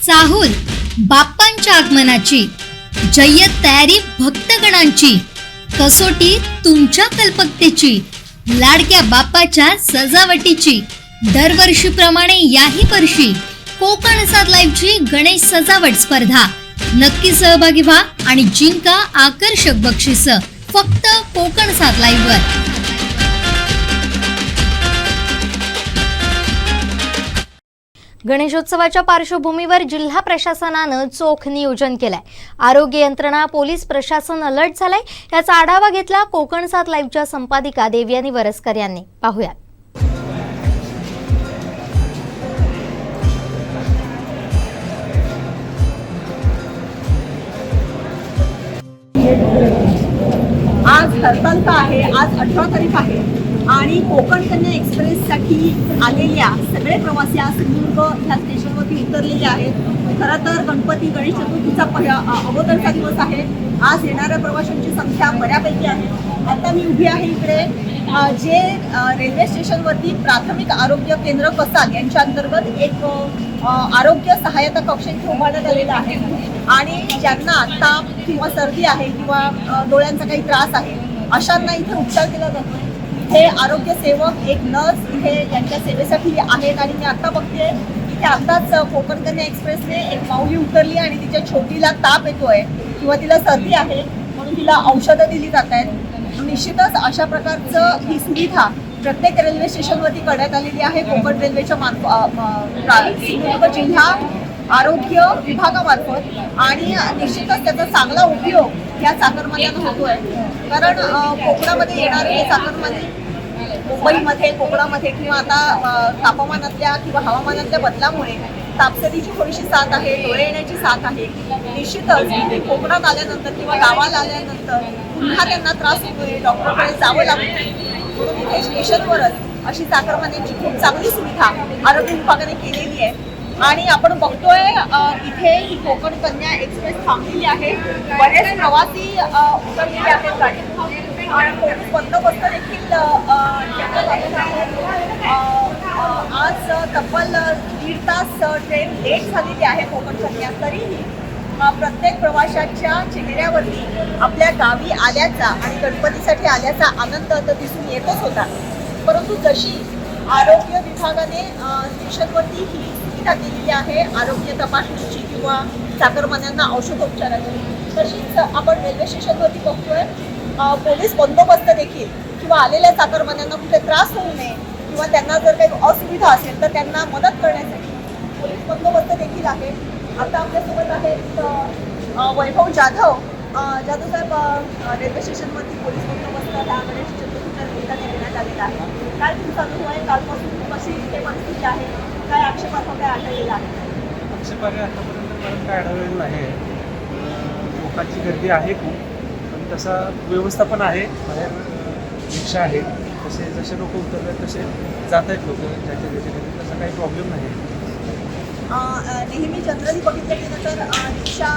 चाहूल बाप्पांच्या आगमनाची, जय्यत तयारी भक्तगणांची, कसोटी तुमच्या कल्पकतेची, लाडक्या बाप्पाच्या सजावटीची। दरवर्षीप्रमाणे याही वर्षी कोकण सात लाईव्हची गणेश सजावट स्पर्धा। नक्की सहभागी व्हा आणि जिंका आकर्षक बक्षीस फक्त कोकण सात लाईव्हवर। गणेशोत्सवाच्या पार्श्वभूमीवर जिल्हा प्रशासनानं चोख नियोजन केलंय। आरोग्य यंत्रणा, पोलीस प्रशासन अलर्ट झालंय। याचा आढावा घेतला कोकण सात लाईव्हच्या संपादिका देवयानी वरसकर यांनी। पाहूयात। आज हरतालिका आहे, आज 18 तारीख आहे आणि कोकण कन्या एक्सप्रेससाठी आलेल्या सगळे प्रवासी आज सिंधुदुर्ग ह्या स्टेशनवरती उतरलेले आहेत। खरं तर गणेश चतुर्थीचा अगोदरचा दिवस आहे। आज येणाऱ्या प्रवाशांची संख्या बऱ्यापैकी आहे। आता मी उभी आहे इकडे जे रेल्वे स्टेशनवरती प्राथमिक आरोग्य केंद्र कसाल यांच्या अंतर्गत एक आरोग्य सहायता कक्ष इथे उभारण्यात आलेला आहे आणि ज्यांना ताप किंवा सर्दी आहे किंवा डोळ्यांचा काही त्रास आहे अशांना इथे उपचार केला जातो। इथे आरोग्य सेवक, एक नर्स इथे यांच्या सेवेसाठी आहेत आणि मी आता बघते इथे आताच कोकण कन्या एक्सप्रेसने एक माऊली उतरली आणि तिच्या छोटीला ताप येतोय किंवा तिला सर्दी आहे म्हणून तिला औषधं दिली जात आहेत। निश्चितच अशा प्रकारचं ही सुविधा प्रत्येक रेल्वे स्टेशनवरती करण्यात आलेली आहे कोकण रेल्वेच्या सिंधुदुर्ग जिल्हा आरोग्य विभागामार्फत आणि निश्चितच त्याचा चांगला उपयोग या चाकरमान्यांना होतोय। कारण कोकणामध्ये येणारे हे चाकरमानी मुंबईमध्ये, कोकणामध्ये किंवा आता तापमानातल्या किंवा हवामानातल्या बदलामुळे तापसरीची थोडीशी साथ आहे, डोळे येण्याची साथ आहे। निश्चितच कोकणात आल्यानंतर किंवा गावाला आल्यानंतर पुन्हा त्यांना त्रास होतोय, डॉक्टरकडे जावं लागतं। म्हणून इथे स्टेशनवरच अशी चाकरमान्यांची खूप चांगली सुविधा आरोग्य विभागाने केलेली आहे आणि आपण बघतोय इथे ही कोकण कन्या एक्सप्रेस थांबलेली आहे। बरेच प्रवासी उतरलेले आहेत गाडीतून आणि पोलीस बंदोबस्त देखील ठेवण्यात आलेला आहे। आज तब्बल 1.5 तास ट्रेन लेट झालेली आहे कोकण कन्या, तरीही प्रत्येक प्रवाशाच्या चेहऱ्यावरती आपल्या गावी आल्याचा आणि गणपतीसाठी आल्याचा आनंद तर दिसून येतच होता। परंतु जशी आरोग्य विभागाने स्टेशनवरती ही सुविधा केलेली आहे आरोग्य तपासणीची किंवा चाकरमान्यांना औषधोपचाराची, तशीच आपण रेल्वे स्टेशनवरती बघतोय पोलीस बंदोबस्त देखील किंवा आलेल्या चाकरमान्यांना कुठे त्रास होऊ नये किंवा त्यांना जर काही असुविधा असेल तर त्यांना मदत करण्यासाठी पोलीस बंदोबस्त देखील आहे। आता आपल्यासोबत आहेत वैभव जाधव साहेब, रेल्वे स्टेशनवरती पोलीस बंदोबस्त ह्या गणेश चतुर्थीच्या निमित्ताने देण्यात आलेला आहे। काय तुमचा अनुभव आहे? कालपासून कशी इथे परिस्थिती आहे? काय आक्षेपार्ह काय आढळलेलं आहे? आक्षेपार्ह आतापर्यंत मला काय आढळलेलं नाही। लोकांची गर्दी आहे खूप, पण तसा व्यवस्था पण आहे। बाहेर रिक्षा आहे, तसे जसे लोक उतरले तसे जात आहेत लोक ज्याच्या त्याच्याकडे, तसा काही प्रॉब्लेम नाही। नेहमी जनरली बघितलं गेलं तर रिक्षा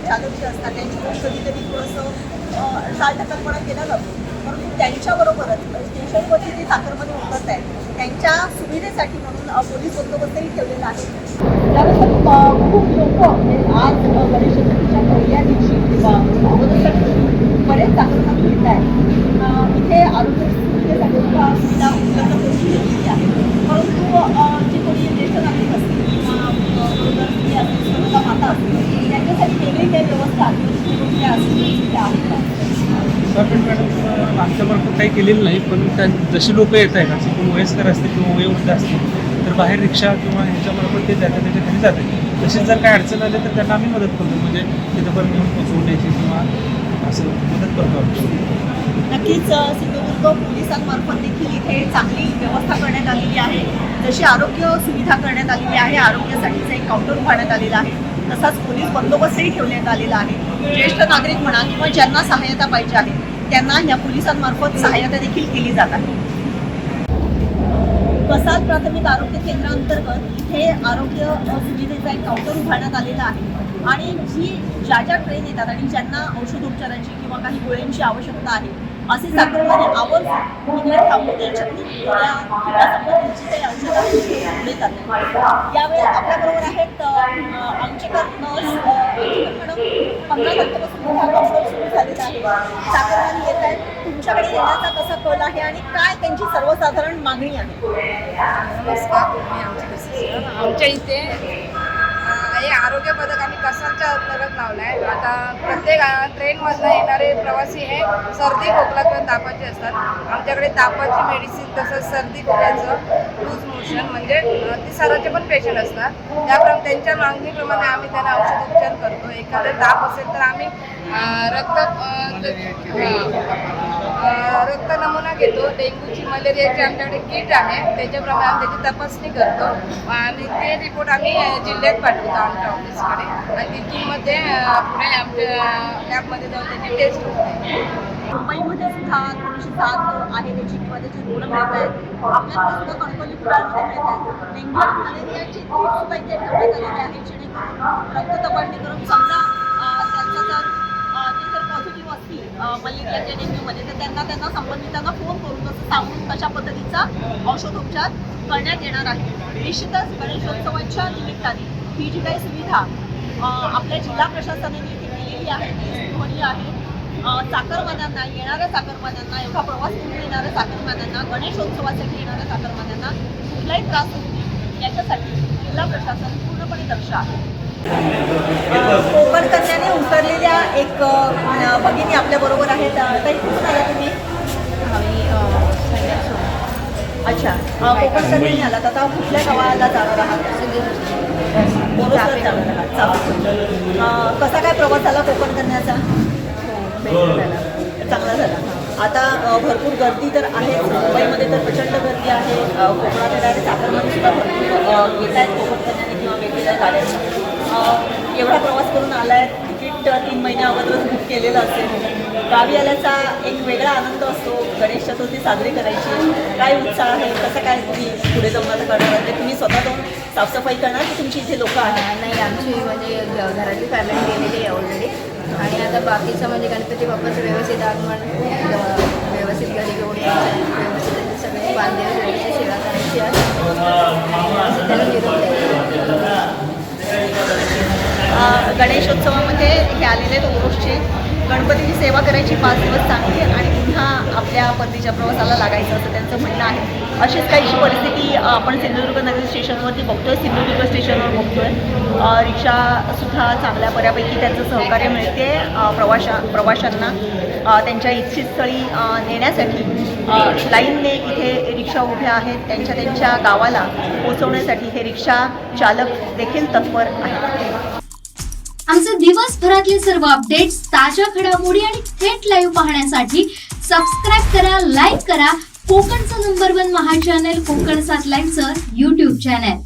चालक जे असतात त्यांच्याकडून कधी कधी थोडंसं चालढकलपणा केला जातो, परंतु त्यांच्याबरोबरच स्टेशनवरती जे चाकरमानी उतरत आहेत त्यांच्या सुविधेसाठी म्हणून पोलीस बंदोबस्तही ठेवलेला आहे। त्यानंतर खूप लोक आज गणेश चतुर्थीच्या पहिल्या दिवशी किंवा अगोदरच्या दिवशी बरेच चाकरमानी घेत आहेत। इथे आरोग्य सुविधेसाठी सुविधा उपलब्ध करून दिलेली आहे, परंतु जे कोणी ज्येष्ठ नागरिक असतील माता असतील त्यांच्यासाठी वेगळी काही व्यवस्था आमच्यामार्फत काही केलेलं नाही, पण जशी लोक येत आहेत असे कोण वयस्कर असतील किंवा वयोवृद्ध असतील तर बाहेर रिक्षा किंवा ह्याच्यामार्फत ते जातात, त्याच्या घरी जातात। तसेच जर काय अडचण आली तर त्यांना आम्ही मदत करतो, म्हणजे तिथंपर्यंत येऊन पोचवण्याची किंवा असं मदत करतो आम्ही। नक्कीच सिंधुदुर्ग पोलिसांमार्फत देखील इथे चांगली व्यवस्था करण्यात आलेली आहे। जशी आरोग्य सुविधा करण्यात आलेली आहे, आरोग्यासाठीचं एक काउंटर उभारण्यात आलेला आहे, तसाच पोलीस बंदोबस्तही ठेवण्यात आलेला आहे। ज्येष्ठ नागरिक म्हणा किंवा ज्यांना सहायता पाहिजे आहे त्यांना या पोलिसांमार्फत सहायता देखील केली जात आहे। कसाल प्राथमिक आरोग्य केंद्रांतर्गत इथे आरोग्य सुविधेचा एक काउंटर उभारण्यात आलेला आहे आणि ज्या ट्रेन येतात आणि ज्यांना औषधोपचाराची किंवा काही गोळ्यांची आवश्यकता आहे असे चाकरमाने आवर्जून इकडे थांबून त्यांच्यातली गोळ्या किंवा संबंधीची काही औषधं आहेत ती पुढे जातात. यावेळी आपल्याबरोबर आहेत आमचेकर नर्स मॅडम. 15 तारखेपासून हा काउंटर सुरू झालेला आहे. चाकरमाने येत आहेत, तुमच्याकडे येण्याचा कसा कल आहे आणि काय त्यांची सर्वसाधारण मागणी आहे? नमस्कार, मी आमच्या इथे हे आरोग्य पदक आम्ही कसांच्या अंतर्गत लावलं आहे. आता प्रत्येक ट्रेनमधनं येणारे प्रवासी हे सर्दी खोकला किंवा तापाचे असतात. आमच्याकडे तापाची मेडिसिन तसंच सर्दी खोकल्याचं लूज मोशन म्हणजे तिसाराचे पण पेशंट असतात. त्याप्रमाणे त्यांच्या मागणीप्रमाणे आम्ही त्यांना औषधोपचार करतो. एखादा ताप असेल तर आम्ही रक्त नमुना घेतो. डेंग्यूची मलेरियाची आमच्याकडे किट आहे, त्याच्याप्रमाणे आम्ही त्याची तपासणी करतो आणि ते रिपोर्ट आम्ही जिल्ह्यात पाठवतो आमच्या ऑफिसकडे आणि तिथून मध्ये पुढे आमच्या लॅबमध्ये जाऊन त्याची टेस्ट होते. मुंबईमध्ये सुद्धा थोडीशी साथ आहे त्याची किंवा त्याची रुग्ण मिळत आहेत. आपल्याकडे सुद्धा कणकवली पुण्यामध्ये मिळत आहेत. डेंग्यू आणि मलेरियाची किट सुद्धा इथे ठेवण्यात आलेली आहे, जेणेकरून रक्त तपासणी करून समजा त्यांचा जर ते जर पॉझिटिव्ह असतील मलेरियाच्या डेंग्यूमध्ये तर त्यांना संबंधितांना फोन करून असं सांगून कशा पद्धतीचा औषधोपचार करण्यात येणार आहे. निश्चितच गणेशोत्सवाच्या निमित्ताने ही जी काही सुविधा आपल्या जिल्हा प्रशासनाने इथे केलेली आहे ती सुरुवाती आहे. चाकरमान्यांना येणाऱ्या चाकरमान्यांना एवढा प्रवास करून येणाऱ्या चाकरमान्यांना गणेशोत्सवासाठी येणाऱ्या चाकरमान्यांना कुठलाही त्रास होऊ नये याच्यासाठी जिल्हा प्रशासन पूर्णपणे दक्ष आहे. कोकण कन्याने उतरलेल्या एक भगिनी आपल्या बरोबर आहेत. ताई, कुठून आला तुम्ही? अच्छा, कोकण कन्याने आलात. आता कुठल्या गावाला जाणार आहात? बोरोसला जाणार आहात. चालेल. कसा काय प्रवास झाला कोकण कन्याचा? चांगला झाला. आता भरपूर गर्दी तर आहे. मुंबईमध्ये तर प्रचंड गर्दी आहे. कोकणात येणारे चाकरमानी सुद्धा भरपूर येत आहेत कोकण कन्याने किंवा वेगवेगळ्या गाड्या. एवढा प्रवास करून आला आहे, तिकीट 3 महिन्या अगोदरच बुक केलेलं असेल. गावी आल्याचा एक वेगळा आनंद असतो. गणेश चतुर्थी साजरी करायची काय उत्साह आहे? कसं काय तुम्ही पुढे जाऊन आता करणार? म्हणजे तुम्ही स्वतः जाऊन साफसफाई करणार की तुमची इथे लोक आहेत? नाही, आमची म्हणजे घरातली फॅमिली गेलेली आहे ऑलरेडी आणि आता बाकीचं म्हणजे गणपती बाप्पाचं व्यवस्थित आगमन, व्यवस्थित घरी घेऊन यायचं, व्यवस्थित त्यांचे सगळे बांधलेले व्यवस्थित सेवा करायची आहे असं त्याला निरोप. गणेशोत्सवामध्ये हे आलेले आहेत ओरोसचे. गणपतीची सेवा करायची 5 दिवस चांगली आणि पुन्हा आपल्या परतीच्या प्रवासाला लागायचं असं त्यांचं म्हणणं आहे. अशीच काहीशी परिस्थिती आपण सिंधुदुर्ग नगर स्टेशनवरती बघतोय. सिंधुदुर्ग स्टेशनवर बघतोय रिक्षासुद्धा चांगल्या बऱ्यापैकी त्यांचं सहकार्य मिळते प्रवाशांना त्यांच्या इच्छित स्थळी नेण्यासाठी. लाईनने इथे रिक्षा उभ्या आहेत. त्यांच्या गावाला पोहोचवण्यासाठी हे रिक्षा चालक देखील तत्पर आहेत. आमचे दिवसभरातले सर्व अपडेट्स, ताज्या घडामोडी आणि थेट लाईव्ह पाहण्यासाठी सबस्क्राईब करा, लाईक करा कोकणचं नंबर 1 महा चॅनल कोकण 7 लाईव्हचं YouTube चॅनल.